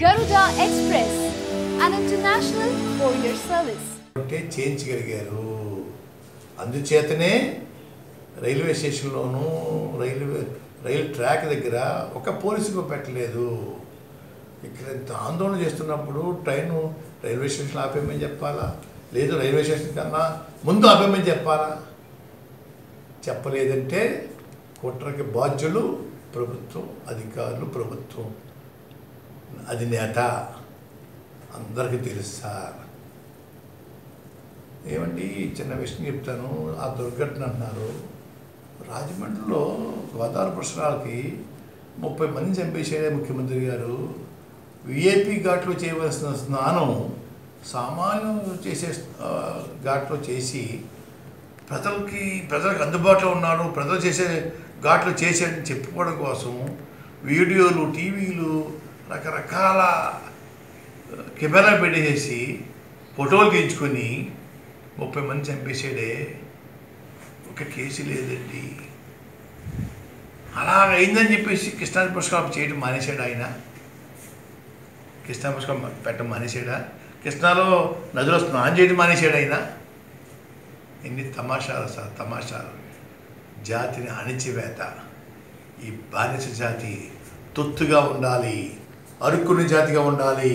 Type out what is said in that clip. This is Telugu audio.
Garuda Express, an international courier service. చేయించగలిగారు. అందుచేతనే రైల్వే స్టేషన్లోనూ రైలు ట్రాక్ దగ్గర ఒక పోలీసుకు పెట్టలేదు. ఇక్కడ ఇంత ఆందోళన చేస్తున్నప్పుడు రైల్వే స్టేషన్ ఆపేయమని చెప్పాలా, లేదు రైల్వే స్టేషన్ కన్నా ముందు ఆపేయమని చెప్పాలా? చెప్పలేదంటే కుట్రకి బాధ్యులు ప్రభుత్వం, అధికారులు, ప్రభుత్వం అధినేత అందరికీ తెలుసు సార్. ఏమండి చిన్న విషయం చెప్తాను. ఆ దుర్ఘటన అన్నారు, రాజమండ్రిలో గోదావరి పుష్కరాలకి 30 మంది చంపేసాడే ముఖ్యమంత్రి గారు. విఐపి ఘాట్లో చేయవలసిన స్నానం సామాన్యం చేసే ఘాట్లో చేసి ప్రజలకు అందుబాటులో ఉన్నాడు, ప్రజలు చేసే ఘాట్లో చేసేదని చెప్పుకోవడం కోసం వీడియోలు, టీవీలు, రకరకాల కెమెరా పెట్టేసి ఫోటోలు తీయించుకొని 30 మంది చంపేసాడే. ఒక కేసు లేదండి. అలాగైందని చెప్పేసి కృష్ణా పుష్కరాలు చేయడం మానేశాడు ఆయన. కృష్ణా పుష్కరం పెట్టడం మానేశాడా? కృష్ణాలో నదిలో స్నానం చేయడం మానేశాడు ఆయన. ఎన్ని తమాషాలు సార్, తమాషాలు. జాతిని అణిచివేత. ఈ బానిస జాతి తొత్తుగా ఉండాలి, అరుక్కునే జాతిగా ఉండాలి.